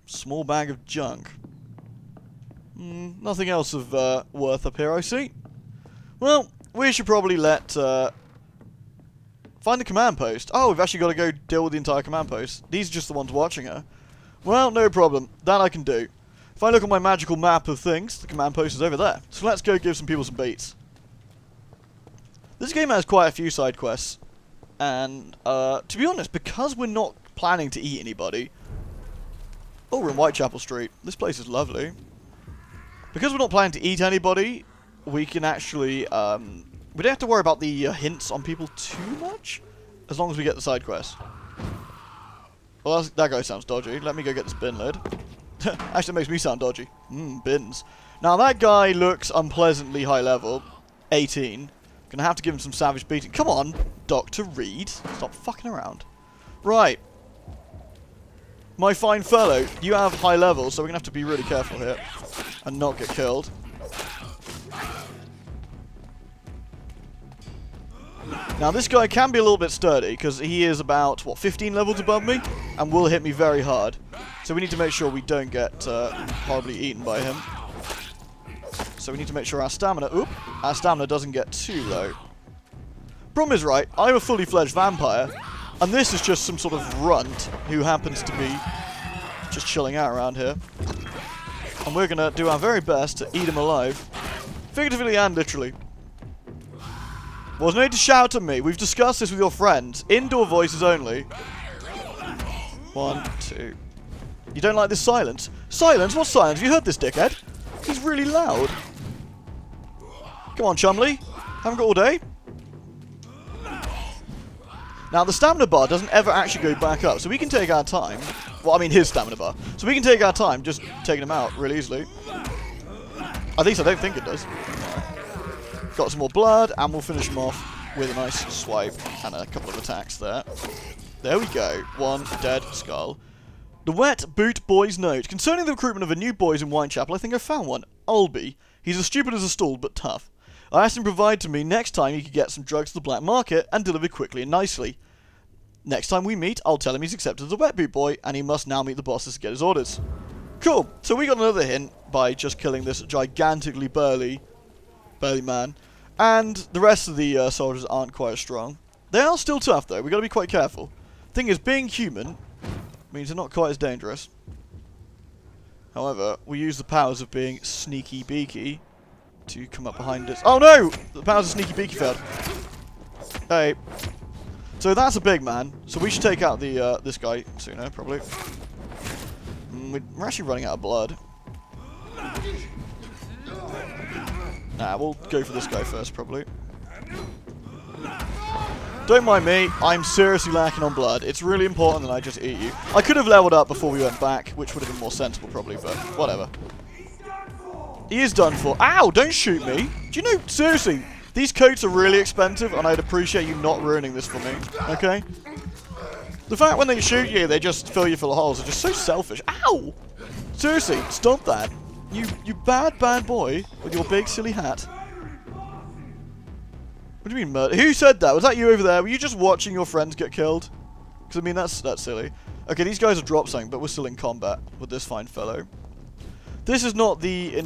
Small bag of junk. Nothing else of worth up here, I see. Well, we should probably find the command post. Oh, we've actually got to go deal with the entire command post. These are just the ones watching her. Well, no problem. That I can do. If I look at my magical map of things, the command post is over there. So let's go give some people some beats. This game has quite a few side quests. And, to be honest, because we're not planning to eat anybody... Oh, we're in Whitechapel Street. This place is lovely. Because we're not planning to eat anybody, we can actually, we don't have to worry about the hints on people too much, as long as we get the side quest. Well, that guy sounds dodgy. Let me go get this bin lid. Actually, it makes me sound dodgy. Bins. Now, that guy looks unpleasantly high level. 18. Gonna have to give him some savage beating. Come on, Dr. Reed. Stop fucking around. Right. My fine fellow, you have high levels, so we're gonna have to be really careful here. And not get killed. Now, this guy can be a little bit sturdy, because he is about, what, 15 levels above me? And will hit me very hard. So we need to make sure we don't get horribly eaten by him. So we need to make sure our stamina doesn't get too low. Problem is, right, I'm a fully fledged vampire, and this is just some sort of runt who happens to be just chilling out around here. And we're going to do our very best to eat him alive. Figuratively and literally. Wasn't need to shout at me. We've discussed this with your friends. Indoor voices only. 1, 2. You don't like this silence? Silence? What silence? Have you heard this, dickhead? He's really loud. Come on, Chumley. Haven't got all day. Now, the stamina bar doesn't ever actually go back up, so we can take our time. Well, I mean his stamina bar. So we can take our time just taking him out really easily. At least I don't think it does. Got some more blood, and we'll finish him off with a nice swipe and a couple of attacks there. There we go. One dead skull. The Wet Boot Boy's note. Concerning the recruitment of a new boys in Whitechapel, I think I found one. Olby. He's as stupid as a stool, but tough. I asked him to provide to me next time he could get some drugs to the black market and deliver quickly and nicely. Next time we meet, I'll tell him he's accepted as a Wet Boot Boy, and he must now meet the bosses to get his orders. Cool. So we got another hint by just killing this gigantically burly man. And the rest of the soldiers aren't quite as strong. They are still tough, though. We've got to be quite careful. Thing is, being human means they're not quite as dangerous. However, we use the powers of being sneaky beaky to come up behind us. Oh no! The powers of sneaky beaky failed. Hey. So that's a big man. So we should take out the this guy sooner, probably. We're actually running out of blood. Nah, we'll go for this guy first, probably. Don't mind me, I'm seriously lacking on blood. It's really important that I just eat you. I could have leveled up before we went back, which would have been more sensible, probably, but whatever. He is done for. Ow, don't shoot me. Do you know, seriously, these coats are really expensive, and I'd appreciate you not ruining this for me, okay? The fact when they shoot you, they just fill you full of holes are just so selfish. Ow! Seriously, stop that. You bad boy with your big silly hat. What do you mean murder? Who said that? Was that you over there? Were you just watching your friends get killed? Because I mean that's silly. Okay, these guys have dropped something, but we're still in combat with this fine fellow. This is not the...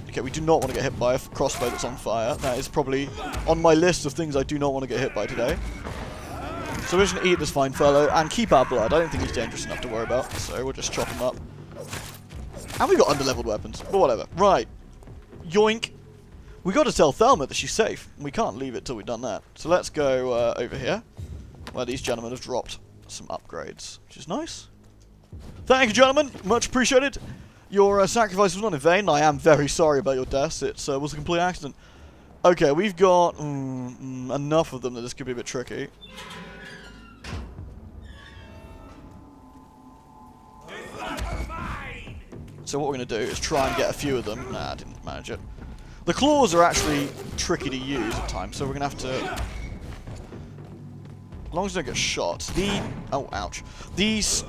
Okay, we do not want to get hit by a crossbow that's on fire. That is probably on my list of things I do not want to get hit by today. So we're just going to eat this fine fellow and keep our blood. I don't think he's dangerous enough to worry about, so we'll just chop him up. And we got under-leveled weapons, but whatever. Right. Yoink. We got to tell Thelma that she's safe. We can't leave it till we've done that. So let's go over here, where these gentlemen have dropped some upgrades, which is nice. Thank you, gentlemen. Much appreciated. Your sacrifice was not in vain. I am very sorry about your deaths. It was a complete accident. Okay, we've got enough of them that this could be a bit tricky. So what we're going to do is try and get a few of them. Nah, I didn't manage it. The claws are actually tricky to use at times, so we're going to have to... As long as I don't get shot. Oh, ouch. These...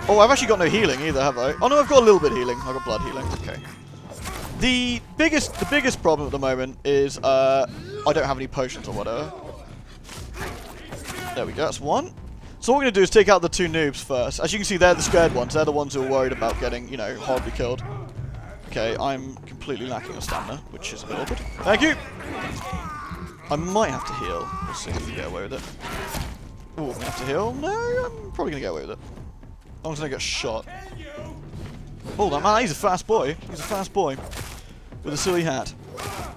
Oh, I've actually got no healing either, have I? Oh, no, I've got a little bit of healing. I've got blood healing. Okay. The biggest problem at the moment is I don't have any potions or whatever. There we go. That's one. So what we're going to do is take out the two noobs first. As you can see, they're the scared ones. They're the ones who are worried about getting, you know, horribly killed. Okay, I'm completely lacking on stamina, which is a bit awkward. Thank you! I might have to heal. We'll see if we can get away with it. Oh, I'm going to have to heal? No, I'm probably going to get away with it. As long as I don't get shot. Oh, that man, he's a fast boy. He's a fast boy. With a silly hat.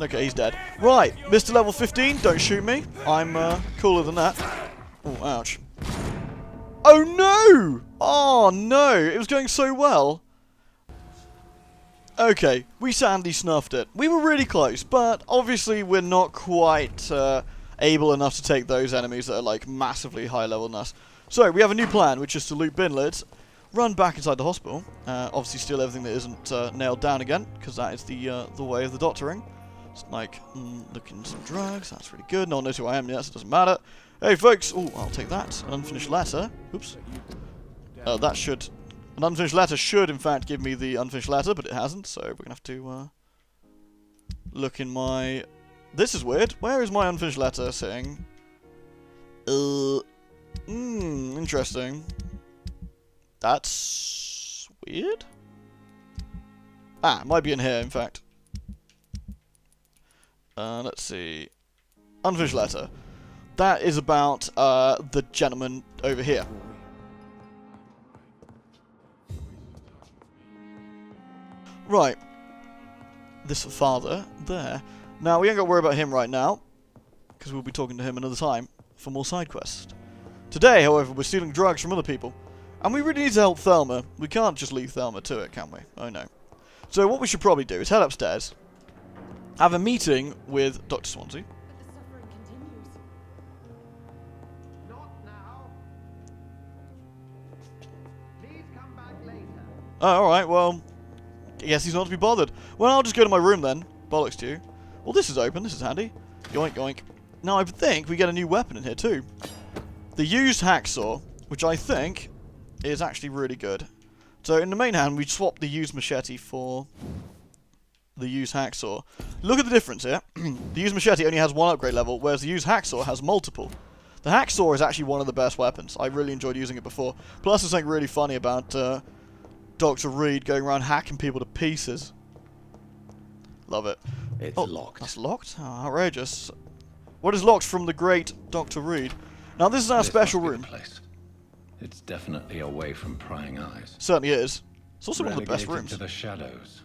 Okay, he's dead. Right, Mr. Level 15, don't shoot me. I'm cooler than that. Oh, ouch. Oh no! Oh no! It was going so well. Okay, we sadly snuffed it. We were really close, but obviously we're not quite able enough to take those enemies that are like massively high level than us. So, we have a new plan, which is to loot bin lids, run back inside the hospital, obviously steal everything that isn't nailed down again, because that is the way of the doctoring. It's like, looking some drugs, that's really good. No one knows who I am yet, so it doesn't matter. Hey folks, oh, I'll take that. An unfinished letter. Oops. That should... An unfinished letter should, in fact, give me the unfinished letter, but it hasn't, so we're going to have to look in my... This is weird. Where is my unfinished letter sitting? Interesting. That's... weird? Ah, it might be in here, in fact. Let's see. Unfinished letter. That is about the gentleman over here. Right. This father there. Now, we ain't got to worry about him right now, because we'll be talking to him another time for more side quests. Today, however, we're stealing drugs from other people, and we really need to help Thelma. We can't just leave Thelma to it, can we? Oh no. So what we should probably do is head upstairs, have a meeting with Dr. Swansea. Oh, alright, well, I guess he's not to be bothered. Well, I'll just go to my room then. Bollocks to you. Well, this is open. This is handy. Yoink, yoink. Now, I think we get a new weapon in here, too. The used hacksaw, which I think is actually really good. So, in the main hand, we swap the used machete for the used hacksaw. Look at the difference here. The used machete only has one upgrade level, whereas the used hacksaw has multiple. The hacksaw is actually one of the best weapons. I really enjoyed using it before. Plus, there's something really funny about... Dr. Reed going around hacking people to pieces. Love it. It's locked. That's locked? Oh, outrageous. What is locked from the great Dr. Reed? Now, this is our special room. Place. It's definitely away from prying eyes. Certainly is. It's also one of the best rooms. To the shadows.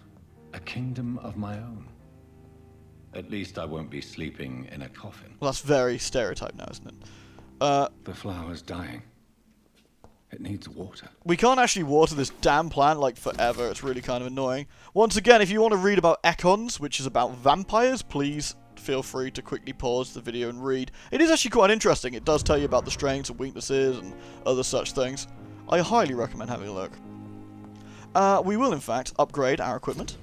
A kingdom of my own. At least I won't be sleeping in a coffin. Well, that's very stereotyped now, isn't it? The flower's dying. It needs water. We can't actually water this damn plant, like, forever. It's really kind of annoying. Once again, if you want to read about econs, which is about vampires, please feel free to quickly pause the video and read. It is actually quite interesting. It does tell you about the strengths and weaknesses and other such things. I highly recommend having a look. We will, in fact, upgrade our equipment.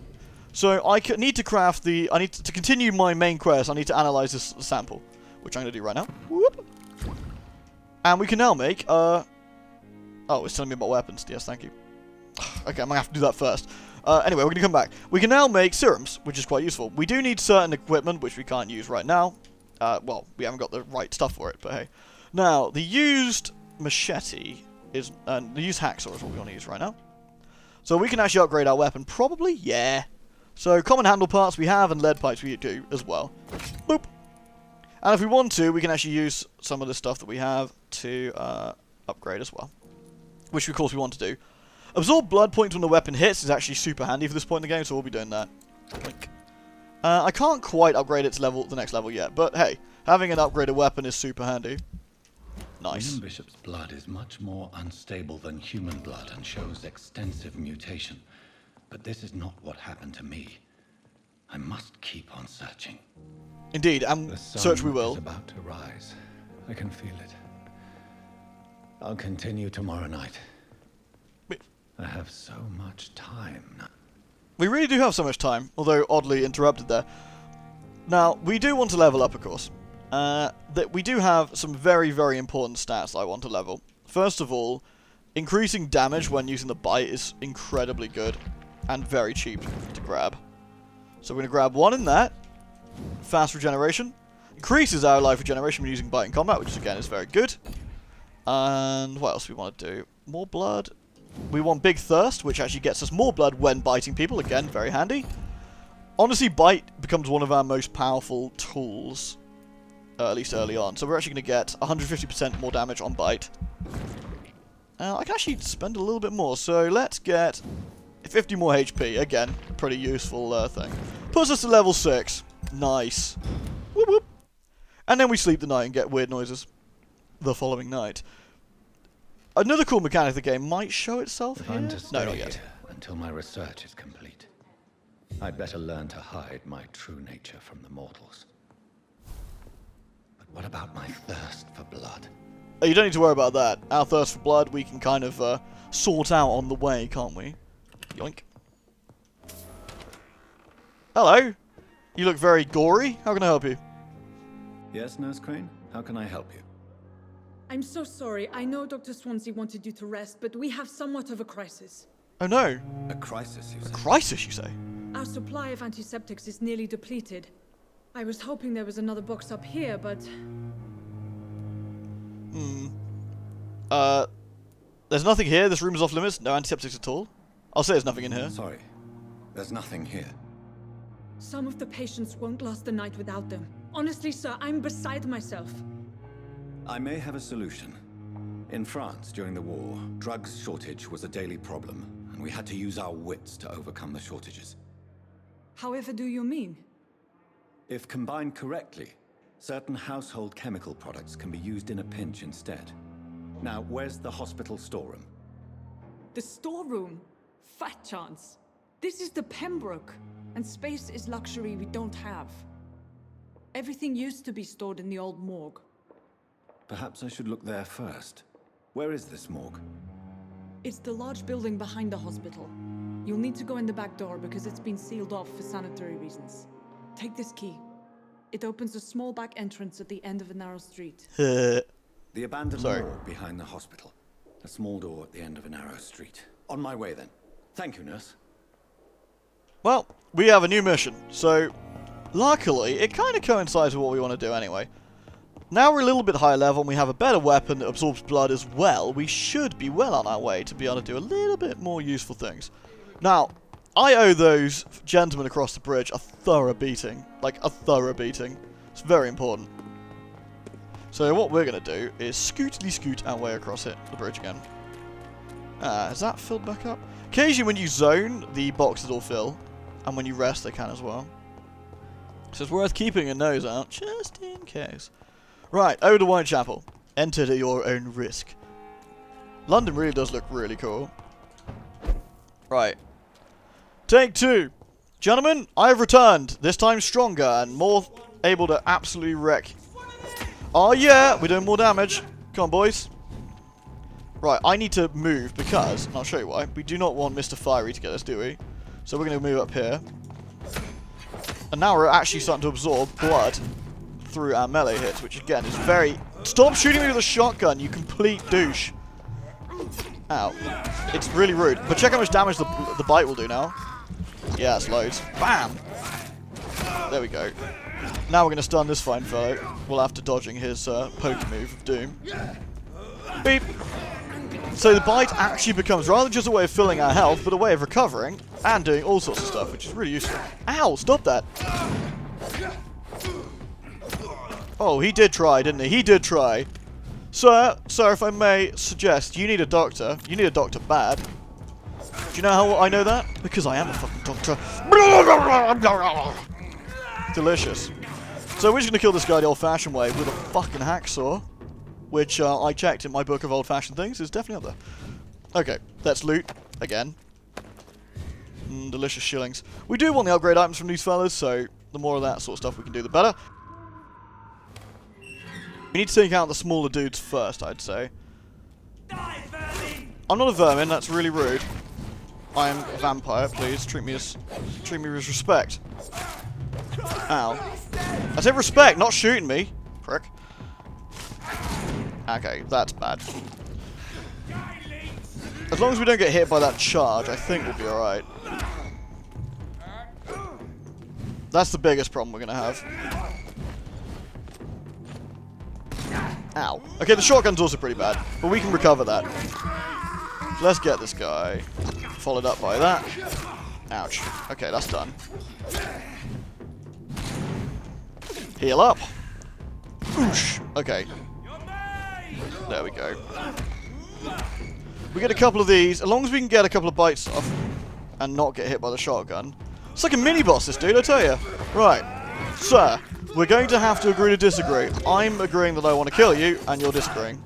So I need to craft the... I need to continue my main quest. I need to analyze this sample, which I'm going to do right now. Whoop. And we can now make... Oh, it's telling me about weapons. Yes, thank you. Okay, I'm going to have to do that first. Anyway, we're going to come back. We can now make serums, which is quite useful. We do need certain equipment, which we can't use right now. Well, we haven't got the right stuff for it, but hey. Now, the used machete is... the used hacksaw is what we want to use right now. So we can actually upgrade our weapon. Probably, yeah. So, common handle parts we have, and lead pipes we do as well. Boop. And if we want to, we can actually use some of the stuff that we have to upgrade as well. Which, of course, we want to do. Absorb blood points when the weapon hits is actually super handy for this point in the game, so we'll be doing that. I can't quite upgrade it to the next level yet, but hey, having an upgraded weapon is super handy. Nice. William Bishop's blood is much more unstable than human blood and shows extensive mutation. But this is not what happened to me. I must keep on searching. Indeed, and search we will. The sun is about to rise. I can feel it. I'll continue tomorrow night. I have so much time now. We really do have so much time, although oddly interrupted there. Now, we do want to level up, of course. That we do have some very, very important stats I want to level. First of all, increasing damage when using the bite is incredibly good and very cheap to grab. So we're going to grab one in that. Fast regeneration. Increases our life regeneration when using bite in combat, which again is very good. And what else do we want to do? More blood. We want Big Thirst, which actually gets us more blood when biting people. Again, very handy. Honestly, Bite becomes one of our most powerful tools. At least early on. So we're actually going to get 150% more damage on Bite. I can actually spend a little bit more. So let's get 50 more HP. Again, pretty useful thing. Puts us to level 6. Nice. Whoop whoop. And then we sleep the night and get weird noises the following night. Another cool mechanic of the game might show itself here. No, not yet. Until my research is complete. I'd better learn to hide my true nature from the mortals. But what about my thirst for blood? Oh, you don't need to worry about that. Our thirst for blood we can kind of sort out on the way, can't we? Yoink. Hello. You look very gory. How can I help you? Yes, Nurse Crane? How can I help you? I'm so sorry. I know Dr. Swansea wanted you to rest, but we have somewhat of a crisis. Oh no. A crisis, you say? A crisis, you say? Our supply of antiseptics is nearly depleted. I was hoping there was another box up here, but... There's nothing here. This room is off limits. No antiseptics at all. I'll say there's nothing in here. Sorry. There's nothing here. Some of the patients won't last the night without them. Honestly, sir, I'm beside myself. I may have a solution. In France, during the war, drugs shortage was a daily problem, and we had to use our wits to overcome the shortages. However do you mean? If combined correctly, certain household chemical products can be used in a pinch instead. Now, where's the hospital storeroom? The storeroom? Fat chance. This is the Pembroke, and space is luxury we don't have. Everything used to be stored in the old morgue. Perhaps I should look there first. Where is this morgue? It's the large building behind the hospital. You'll need to go in the back door because it's been sealed off for sanitary reasons. Take this key. It opens a small back entrance at the end of a narrow street. The abandoned morgue behind the hospital. A small door at the end of a narrow street. On my way then. Thank you, nurse. Well, we have a new mission. So, luckily, it kind of coincides with what we want to do anyway. Now we're a little bit higher level and we have a better weapon that absorbs blood as well. We should be well on our way to be able to do a little bit more useful things. Now, I owe those gentlemen across the bridge a thorough beating. Like, a thorough beating. It's very important. So what we're going to do is scoot our way across the bridge again. Is that filled back up? Occasionally when you zone, the boxes will fill. And when you rest, they can as well. So it's worth keeping a nose out, just in case. Right, over to Whitechapel. Enter at your own risk. London really does look really cool. Right. Take 2. Gentlemen, I have returned. This time stronger and more able to absolutely wreck. Oh yeah, we're doing more damage. Come on, boys. Right, I need to move because, and I'll show you why, we do not want Mr. Fiery to get us, do we? So we're going to move up here. And now we're actually starting to absorb blood through our melee hits, which again is very... Stop shooting me with a shotgun, you complete douche. Ow. It's really rude. But check how much damage the bite will do now. Yeah, it's loads. Bam! There we go. Now we're going to stun this fine fellow. We'll after dodging his poke move of doom. Beep! So the bite actually becomes rather than just a way of filling our health, but a way of recovering and doing all sorts of stuff, which is really useful. Ow! Stop that! Oh, he did try, didn't he? He did try. Sir, if I may suggest, you need a doctor. You need a doctor bad. Do you know how I know that? Because I am a fucking doctor. Delicious. So we're just going to kill this guy the old-fashioned way with a fucking hacksaw. Which I checked in my book of old-fashioned things is definitely up there. Okay, let's loot again. Delicious shillings. We do want the upgrade items from these fellas, so the more of that sort of stuff we can do, the better. We need to take out the smaller dudes first, I'd say. I'm not a vermin, that's really rude. I am a vampire, please treat me with respect. Ow. I said respect, not shooting me. Prick. Okay, that's bad. As long as we don't get hit by that charge, I think we'll be alright. That's the biggest problem we're gonna have. Ow. Okay, the shotgun's also pretty bad, but we can recover that. So let's get this guy. Followed up by that. Ouch. Okay, that's done. Heal up. Oosh. Okay. There we go. We get a couple of these. As long as we can get a couple of bites off and not get hit by the shotgun. It's like a mini-boss, this dude, I tell you. Right. Sir, we're going to have to agree to disagree. I'm agreeing that I want to kill you, and you're disagreeing.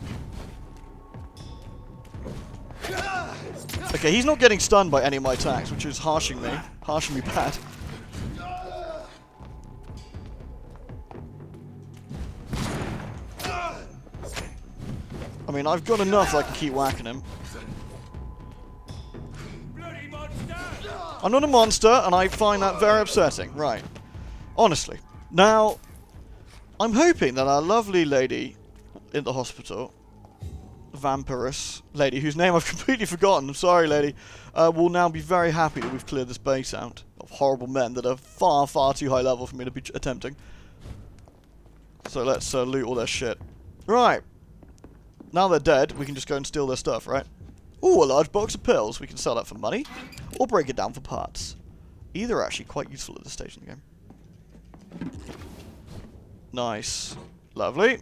Okay, he's not getting stunned by any of my attacks, which is harshing me bad. I mean, I've got enough that I can keep whacking him. I'm not a monster, and I find that very upsetting. Right. Honestly. Now, I'm hoping that our lovely lady in the hospital, Vampyress, lady whose name I've completely forgotten, I'm sorry lady, will now be very happy that we've cleared this base out of horrible men that are far, far too high level for me to be attempting. So let's loot all their shit. Right. Now they're dead, we can just go and steal their stuff, right? Ooh, a large box of pills. We can sell that for money, or break it down for parts. Either are actually quite useful at this stage in the game. Nice. Lovely.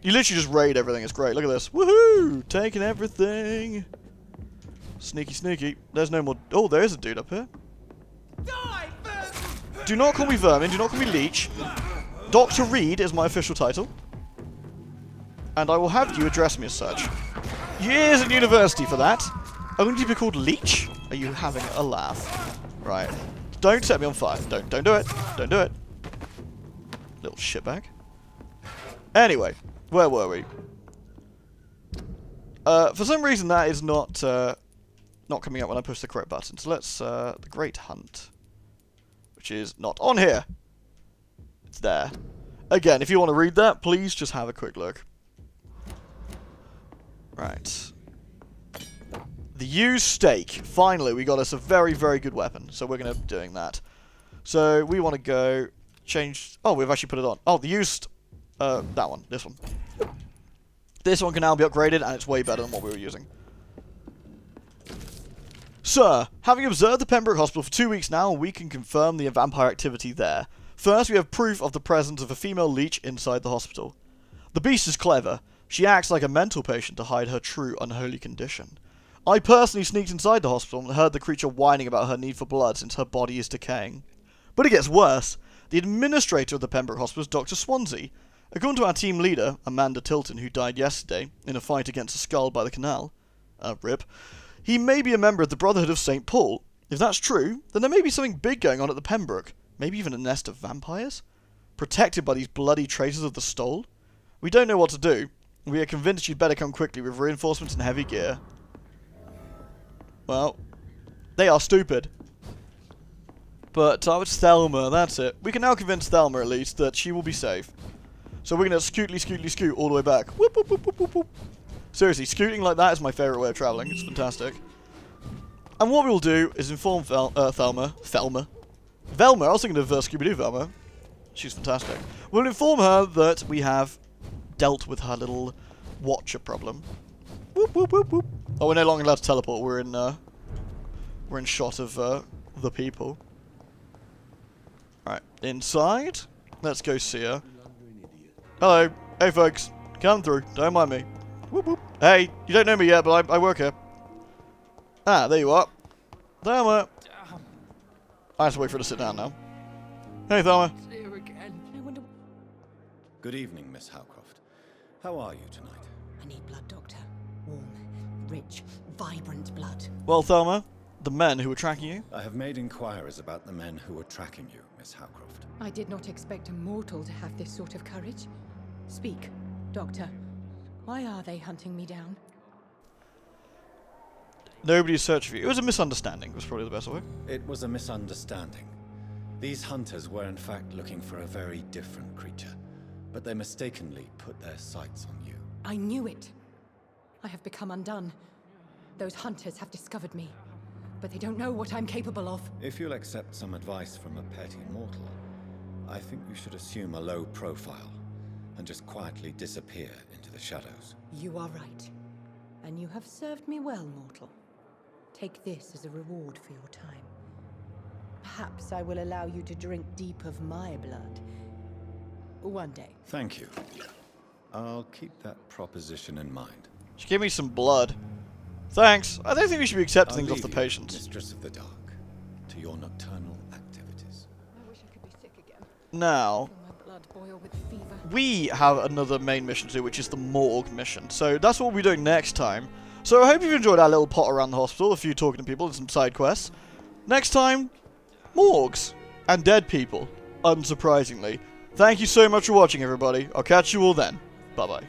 You literally just raid everything, it's great. Look at this. Woohoo! Taking everything. Sneaky, sneaky. There's no more... Oh, there is a dude up here. Do not call me Vermin, do not call me Leech. Dr. Reed is my official title. And I will have you address me as such. Years in university for that. Only to be called Leech? Are you having a laugh? Right. Don't set me on fire. Don't do it. Don't do it. Little shitbag. Anyway, where were we? For some reason that is not coming up when I push the correct button. So let's the Great Hunt, which is not on here. It's there. Again, if you want to read that, please just have a quick look. Right. The used stake. Finally, we got us a very, very good weapon. So we're going to be doing that. So we want to go change... Oh, we've actually put it on. Oh, the used... that one. This one. This one can now be upgraded, and it's way better than what we were using. Sir, having observed the Pembroke Hospital for 2 weeks now, we can confirm the vampire activity there. First, we have proof of the presence of a female leech inside the hospital. The beast is clever. She acts like a mental patient to hide her true unholy condition. I personally sneaked inside the hospital and heard the creature whining about her need for blood since her body is decaying. But it gets worse. The administrator of the Pembroke Hospital is Dr. Swansea. According to our team leader, Amanda Tilton, who died yesterday in a fight against a skull by the canal, rip, he may be a member of the Brotherhood of St. Paul. If that's true, then there may be something big going on at the Pembroke. Maybe even a nest of vampires? Protected by these bloody traces of the stole? We don't know what to do. We are convinced you'd better come quickly with reinforcements and heavy gear. Well, they are stupid. But it's Thelma, that's it. We can now convince Thelma, at least, that she will be safe. So we're going to scoot all the way back. Whoop, whoop, whoop, whoop, whoop, whoop. Seriously, scooting like that is my favourite way of travelling. It's fantastic. And what we'll do is inform Thelma. Velma, I was thinking of Scooby-Doo Velma. She's fantastic. We'll inform her that we have dealt with her little watcher problem. Whoop, whoop, whoop, whoop. Oh, we're no longer allowed to teleport. We're in shot of the people. Right, inside. Let's go see her. Hello. Hey, folks. Come through. Don't mind me. Whoop, whoop. Hey, you don't know me yet, but I work here. Ah, there you are. Thelma. I have to wait for her to sit down now. Hey, Thelma. Good evening, Miss Howcroft. How are you tonight? I need blood, Doctor. Warm, rich, vibrant blood. Well, Thelma, the men who were tracking you? I have made inquiries about the men who were tracking you, Miss Howcroft. I did not expect a mortal to have this sort of courage. Speak, Doctor. Why are they hunting me down? Nobody's searching for you. It was a misunderstanding, was probably the best way. It was a misunderstanding. These hunters were in fact looking for a very different creature, but they mistakenly put their sights on you. I knew it. I have become undone. Those hunters have discovered me, but they don't know what I'm capable of. If you'll accept some advice from a petty mortal, I think you should assume a low profile and just quietly disappear into the shadows. You are right. And you have served me well, mortal. Take this as a reward for your time. Perhaps I will allow you to drink deep of my blood. One day. Thank you. I'll keep that proposition in mind. Just give me some blood. Thanks. I don't think we should be accepting I'll things off leave the you, patients. Mistress of the Dark, to your nocturnal activities. I wish I could be sick again. Now, Feel my blood boil with fever. we have another main mission to do, which is the morgue mission. So that's what we'll be doing next time. So I hope you've enjoyed our little pot around the hospital, a few talking to people and some side quests. Next time, morgues and dead people, unsurprisingly. Thank you so much for watching, everybody. I'll catch you all then. Bye-bye.